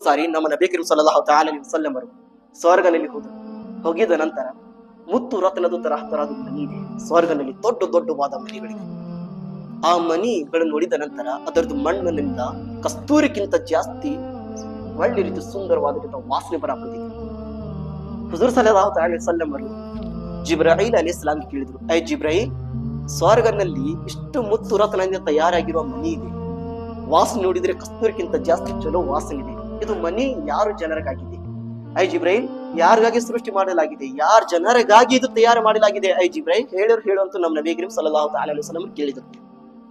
ಸಾರಿ ನಮ್ಮ ನಬಿ ಕರೀಂ ಸಲ್ಲಲ್ಲಾಹು ತಆಲಾ ಅಲೈಹಿ ವಸಲ್ಲಂ ಅವರು ಸ್ವರ್ಗನಲ್ಲಿ ಹೋಗಿದ ನಂತರ ಮುತ್ತು ರತ್ನದ ತರಹದ ಮನಿ ಇದೆ ಸ್ವರ್ಗನಲ್ಲಿ, ದೊಡ್ಡ ದೊಡ್ಡವಾದ ಮನಿಗಳಿವೆ. ಆ ಮನಿಗಳನ್ನು ನೋಡಿದ ನಂತರ ಅದರದ್ದು ಮಣ್ಣಿನಿಂದ ಕಸ್ತೂರಿಗಿಂತ ಜಾಸ್ತಿ ಒಳ್ಳೆ ರೀತಿ ಸುಂದರವಾದ ವಾಸನೆ ಬರಾಕುತ್ತಿದೆ. ಹುಜೂರ್ ಸಲ್ಲಲ್ಲಾಹು ಅಲೈಹಿ ವಸಲ್ಲಂ ಅವರು ಜಿಬ್ರಾಯಿಲ್ ಅಲೈಹಿಸ್ಸಲಾಂ ಕೇಳಿದ್ರು, ಐ ಜಿಬ್ರಾಯಿಲ್, ಸ್ವರ್ಗನಲ್ಲಿ ಇಷ್ಟು ಮುತ್ತು ರತ್ನದಿಂದ ತಯಾರಾಗಿರುವ ಮನಿ ಇದೆ, ವಾಸನೆ ನೋಡಿದ್ರೆ ಕಸ್ತೂರಿಗಿಂತ ಜಾಸ್ತಿ ಚಲೋ ವಾಸನೆ ಇದೆ, ಇದು ಮನಿ ಯಾರು ಜನರಿಗಾಗಿದೆ? ಐ ಜಿಬ್ರಾಯಿಲ್, ಯಾರಿಗಾಗಿ ಸೃಷ್ಟಿ ಮಾಡಲಾಗಿದೆ? ಯಾರ ಜನರಿಗಾಗಿ ಇದು ತಯಾರು ಮಾಡಲಾಗಿದೆ? ಐ ಜಿಬ್ರಾಯಿಲ್ ಹೇಳುವಂತ ನಮ್ಮ ನಬಿ ಕರೀಂ ಸಲ್ಲಲ್ಲಾಹು ಅಲೈಹಿ ವಸಲ್ಲಂ ಕೇಳಿದ್ರು.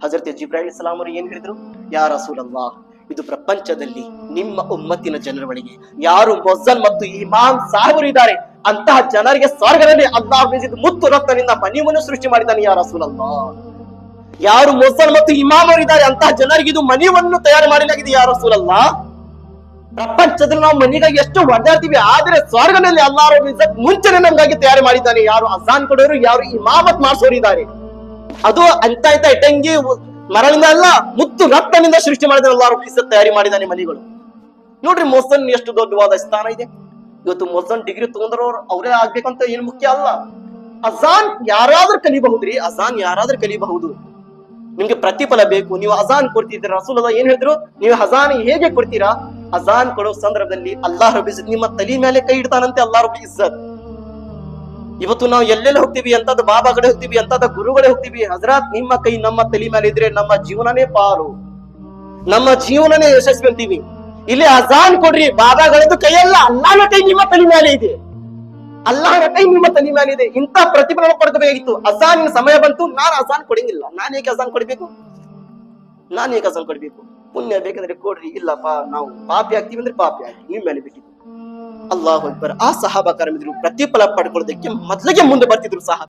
ಹಜರತ್ ಜಿಬ್ರಾಯಿಲ್ ಸಲಾಂ ಅವರು ಏನ್ ಹೇಳಿದ್ರು? ಯಾ ರಸೂಲಲ್ಲಾಹ್, ಇದು ಪ್ರಪಂಚದಲ್ಲಿ ನಿಮ್ಮ ಉಮ್ಮತ್ತಿನ ಜನರ ಬಳಿಗೆ ಯಾರು ಮೊಜ್ಜಲ್ ಮತ್ತು ಇಮಾಮ್ ಸಾಹೇಬರು ಇದ್ದಾರೆ ಅಂತಹ ಜನರಿಗೆ ಸ್ವರ್ಗದಲ್ಲಿ ಅಲ್ಲಾಹ್ ಮುತ್ತು ರತ್ನದಿಂದ ಮನಿಯನ್ನು ಸೃಷ್ಟಿ ಮಾಡಿದ್ದಾನೆ ಯಾ ರಸೂಲಲ್ಲಾಹ್. ಯಾರು ಮೊಜ್ಜಲ್ ಮತ್ತು ಇಮಾಮ್ ಅವರು ಇದ್ದಾರೆ ಅಂತಹ ಜನರಿಗೆ ಇದು ಮನಿಯನ್ನು ತಯಾರು ಮಾಡಲಾಗಿದೆ ಯಾ ರಸೂಲಲ್ಲಾಹ್. ಪ್ರಪಂಚದಲ್ಲಿ ನಾವು ಮನಿಗಾಗಿ ಎಷ್ಟು ಒದ್ದಾಡ್ತೀವಿ, ಆದ್ರೆ ಸ್ವರ್ಗದಲ್ಲಿ ಅಲ್ಲಾಹ್ ಮುಂಚೆನೆ ನಮ್ಗಾಗಿ ತಯಾರು ಮಾಡಿದ್ದಾನೆ. ಯಾರು ಅಜಾನ್ ಕೊಡೋರು, ಯಾರು ಇಮಾಮತ್ ಮಾಡಿಸೋರು ಇದ್ದಾರೆ, ಅದು ಅಂತ ಇಟ್ಟಂಗಿ ಮರಳಿಂದ ಅಲ್ಲ, ಮುತ್ತು ರತ್ನದಿಂದ ಸೃಷ್ಟಿ ಮಾಡಿದ ಅಲ್ಲಾಹ್ ತಯಾರಿ ಮಾಡಿದ್ದಾನೆ ಮನಿಗಳು. ನೋಡ್ರಿ ಮೊಸನ್ ಎಷ್ಟು ದೊಡ್ಡವಾದ ಸ್ಥಾನ ಇದೆ. ಇವತ್ತು ಮೊಸನ್ ಡಿಗ್ರಿ ತಗೊಂಡ್ರವ್ರು ಅವರೇ ಆಗ್ಬೇಕಂತ ಏನ್ ಮುಖ್ಯ ಅಲ್ಲ. ಅಜಾನ್ ಯಾರಾದ್ರೂ ಕಲಿಬಹುದ್ರಿ, ಅಜಾನ್ ಯಾರಾದ್ರೂ ಕಲಿಬಹುದು. ನಿಮ್ಗೆ ಪ್ರತಿಫಲ ಬೇಕು, ನೀವು ಅಜಾನ್ ಕೊಡ್ತಿದ್ದೀರ. ರಸೂಲುಲ್ಲಾಹ್ ಏನ್ ಹೇಳಿದ್ರು? ನೀವು ಅಜಾನ್ ಹೇಗೆ ಕೊಡ್ತೀರಾ? ಅಜಾನ್ ಕೊಡೋ ಸಂದರ್ಭದಲ್ಲಿ ಅಲ್ಲಾಹ್ ರಬ್ಬುಲ್ ಇಜ್ಜತ್ ನಿಮ್ಮ ತಲೆ ಮೇಲೆ ಕೈ ಇಡ್ತಾನಂತೆ ಅಲ್ಲಾಹ್ ರಬ್ಬುಲ್ ಇಜ್ಜತ್. ಇವತ್ತು ನಾವು ಎಲ್ಲೆಲ್ಲ ಹೋಗ್ತೀವಿ, ಎಂತದ ಬಾಬಾ ಕಡೆ ಹೋಗ್ತೀವಿ, ಎಂತದ ಗುರುಗಳೇ ಹೋಗ್ತೀವಿ, ಹಜರತ್ ನಿಮ್ಮ ಕೈ ನಮ್ಮ ತಲೆ ಮೇಲೆ ಇದ್ರೆ ನಮ್ಮ ಜೀವನನೇ ಪಾರು, ನಮ್ಮ ಜೀವನನೇ ಯಶಸ್ವಿ ಅಂತೀವಿ. ಇಲ್ಲಿ ಅಜಾನ್ ಕೊಡ್ರಿ, ಬಾಬಾಗಳದ್ದು ಕೈಯಲ್ಲ, ಅಲ್ಲಾಹನ ಕೈ ನಿಮ್ಮ ತಲೆ ಮೇಲೆ ಇದೆ, ಅಲ್ಲಾಹನ ಕೈ ನಿಮ್ಮ ತಲೆ ಮೇಲೆ ಇದೆ. ಇಂತ ಪ್ರತಿಫಲ ಪಡ್ಕೋಬೇಕಿತ್ತು. ಅಜಾನ್ ಸಮಯ ಬಂತು, ನಾನು ಅಜಾನ್ ಕೊಡಂಗಿಲ್ಲ, ನಾನು ಏಕೆ ಅಜಾನ್ ಕೊಡ್ಬೇಕು? ಪುಣ್ಯ ಬೇಕಂದ್ರೆ ಕೊಡ್ರಿ, ಇಲ್ಲಪ್ಪ ನಾವು ಪಾಪಿ ಆಗ್ತೀವಿ ಅಂದ್ರೆ ಪಾಪಿ ಆಗ್ತೀವಿ, ನಿಮ್ಮ ಮೇಲೆ ಬಿಟ್ಟಿದ್ದು. ಅಲ್ಲಾಹು ಅಕ್ಬರ್. ಆ ಸಹಾಬಾ ಕರಾಮಿದ್ರು ಪ್ರತಿಫಲ ಪಡ್ಕೊಳ್ಳೋದಕ್ಕೆ ಮೊದಲಿಗೆ ಮುಂದೆ ಬರ್ತಿದ್ರು ಸಹ.